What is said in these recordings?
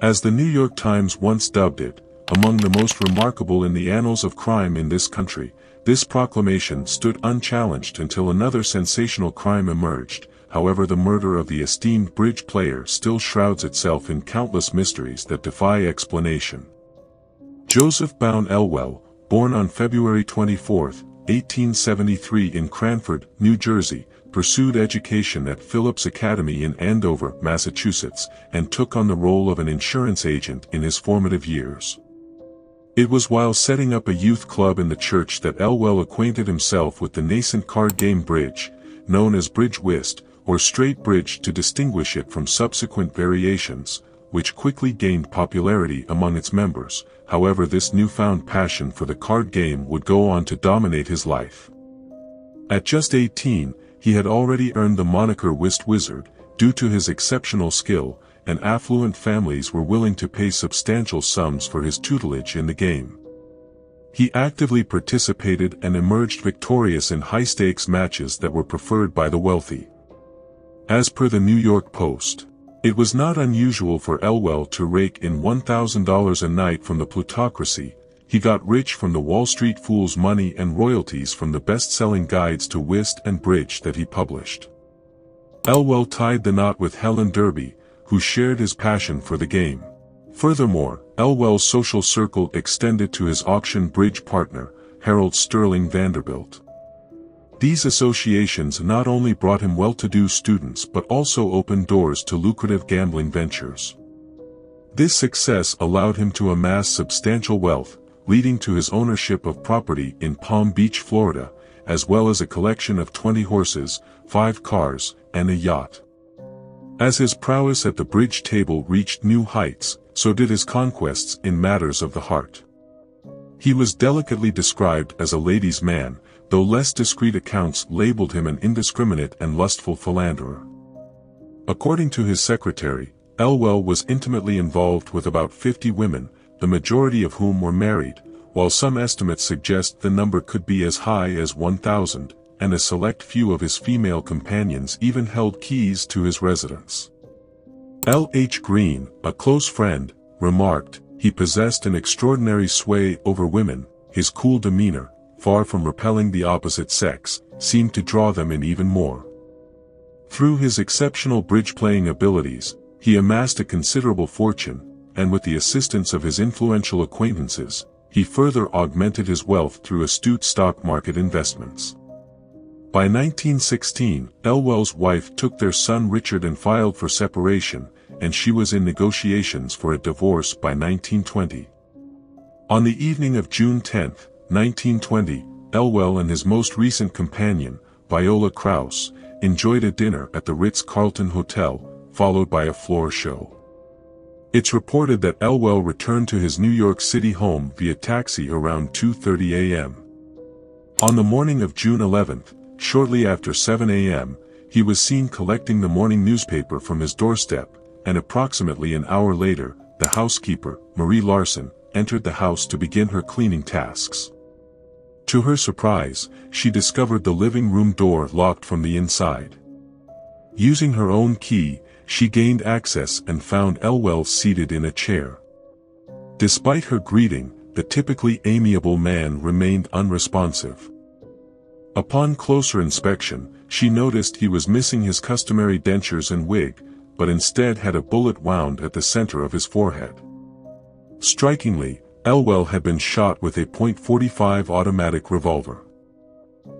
As the New York Times once dubbed it, among the most remarkable in the annals of crime in this country, this proclamation stood unchallenged until another sensational crime emerged. However, the murder of the esteemed bridge player still shrouds itself in countless mysteries that defy explanation. Joseph Bowen Elwell, born on February 24, 1873 in Cranford, New Jersey, pursued education at Phillips Academy in Andover, Massachusetts, and took on the role of an insurance agent in his formative years. It was while setting up a youth club in the church that Elwell acquainted himself with the nascent card game bridge, known as bridge whist, or straight bridge to distinguish it from subsequent variations, which quickly gained popularity among its members. However, this newfound passion for the card game would go on to dominate his life. At just 18, he had already earned the moniker Whist Wizard, due to his exceptional skill, and affluent families were willing to pay substantial sums for his tutelage in the game. He actively participated and emerged victorious in high-stakes matches that were preferred by the wealthy. As per the New York Post, it was not unusual for Elwell to rake in $1,000 a night from the plutocracy. He got rich from the Wall Street Fool's money and royalties from the best-selling guides to whist and bridge that he published. Elwell tied the knot with Helen Derby, who shared his passion for the game. Furthermore, Elwell's social circle extended to his auction bridge partner, Harold Sterling Vanderbilt. These associations not only brought him well-to-do students but also opened doors to lucrative gambling ventures. This success allowed him to amass substantial wealth, leading to his ownership of property in Palm Beach, Florida, as well as a collection of 20 horses, 5 cars, and a yacht. As his prowess at the bridge table reached new heights, so did his conquests in matters of the heart. He was delicately described as a ladies' man, though less discreet accounts labeled him an indiscriminate and lustful philanderer. According to his secretary, Elwell was intimately involved with about 50 women, the majority of whom were married, while some estimates suggest the number could be as high as 1,000, and a select few of his female companions even held keys to his residence. L. H. Green, a close friend, remarked, "He possessed an extraordinary sway over women. His cool demeanor, far from repelling the opposite sex, seemed to draw them in even more." Through his exceptional bridge-playing abilities, he amassed a considerable fortune, and with the assistance of his influential acquaintances, he further augmented his wealth through astute stock market investments. By 1916, Elwell's wife took their son Richard and filed for separation, and she was in negotiations for a divorce by 1920. On the evening of June 10, 1920, Elwell and his most recent companion, Viola Krause, enjoyed a dinner at the Ritz-Carlton Hotel, followed by a floor show. It's reported that Elwell returned to his New York City home via taxi around 2:30 a.m. On the morning of June 11, shortly after 7 a.m., he was seen collecting the morning newspaper from his doorstep, and approximately an hour later, the housekeeper, Marie Larson, entered the house to begin her cleaning tasks. To her surprise, she discovered the living room door locked from the inside. Using her own key, she gained access and found Elwell seated in a chair. Despite her greeting, the typically amiable man remained unresponsive. Upon closer inspection, she noticed he was missing his customary dentures and wig, but instead had a bullet wound at the center of his forehead. Strikingly, Elwell had been shot with a .45 automatic revolver.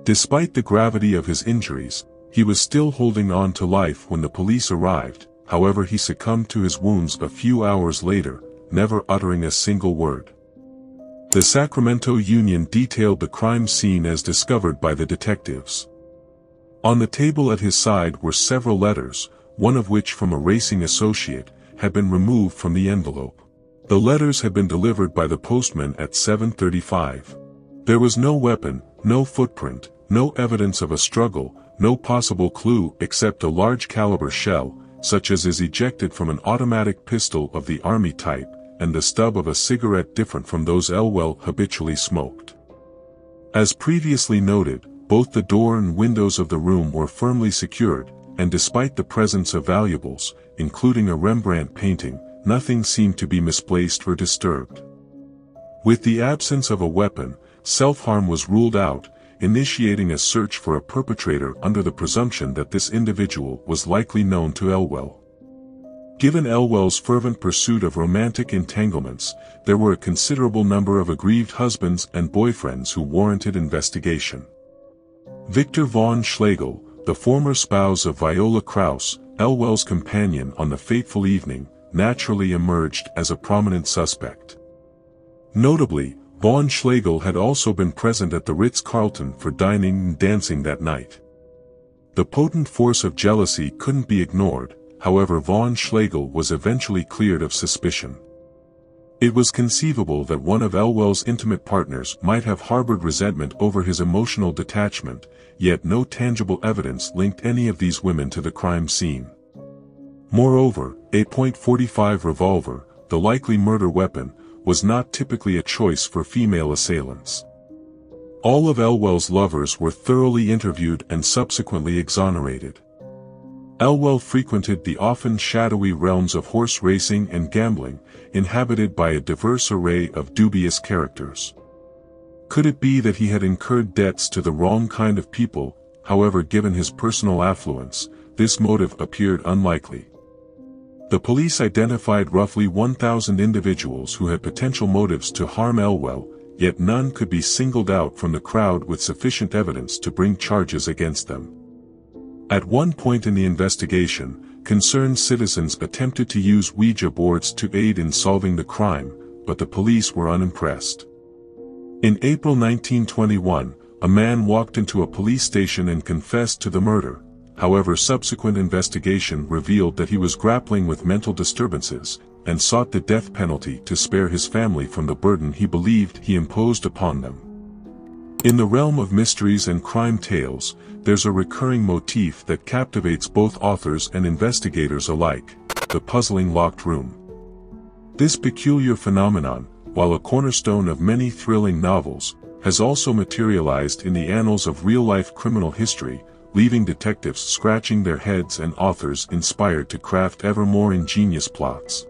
Despite the gravity of his injuries, he was still holding on to life when the police arrived. However, he succumbed to his wounds a few hours later, never uttering a single word. The Sacramento Union detailed the crime scene as discovered by the detectives. On the table at his side were several letters, one of which from a racing associate, had been removed from the envelope. The letters had been delivered by the postman at 7:35. There was no weapon, no footprint, no evidence of a struggle, no possible clue except a large caliber shell, such as is ejected from an automatic pistol of the Army type, and the stub of a cigarette different from those Elwell habitually smoked. As previously noted, both the door and windows of the room were firmly secured, and despite the presence of valuables, including a Rembrandt painting, nothing seemed to be misplaced or disturbed. With the absence of a weapon, self-harm was ruled out, initiating a search for a perpetrator under the presumption that this individual was likely known to Elwell. Given Elwell's fervent pursuit of romantic entanglements, there were a considerable number of aggrieved husbands and boyfriends who warranted investigation. Victor von Schlegel, the former spouse of Viola Krauss, Elwell's companion on the fateful evening, naturally emerged as a prominent suspect. Notably, von Schlegel had also been present at the Ritz-Carlton for dining and dancing that night. The potent force of jealousy couldn't be ignored, however von Schlegel was eventually cleared of suspicion. It was conceivable that one of Elwell's intimate partners might have harbored resentment over his emotional detachment, yet no tangible evidence linked any of these women to the crime scene. Moreover, a .45 revolver, the likely murder weapon, was not typically a choice for female assailants. All of Elwell's lovers were thoroughly interviewed and subsequently exonerated. Elwell frequented the often shadowy realms of horse racing and gambling, inhabited by a diverse array of dubious characters. Could it be that he had incurred debts to the wrong kind of people? However, given his personal affluence, this motive appeared unlikely. The police identified roughly 1,000 individuals who had potential motives to harm Elwell, yet none could be singled out from the crowd with sufficient evidence to bring charges against them. At one point in the investigation, concerned citizens attempted to use Ouija boards to aid in solving the crime, but the police were unimpressed. In April 1921, a man walked into a police station and confessed to the murder. However, subsequent investigation revealed that he was grappling with mental disturbances, and sought the death penalty to spare his family from the burden he believed he imposed upon them. In the realm of mysteries and crime tales, there's a recurring motif that captivates both authors and investigators alike: the puzzling locked room. This peculiar phenomenon, while a cornerstone of many thrilling novels, has also materialized in the annals of real-life criminal history, leaving detectives scratching their heads and authors inspired to craft ever more ingenious plots.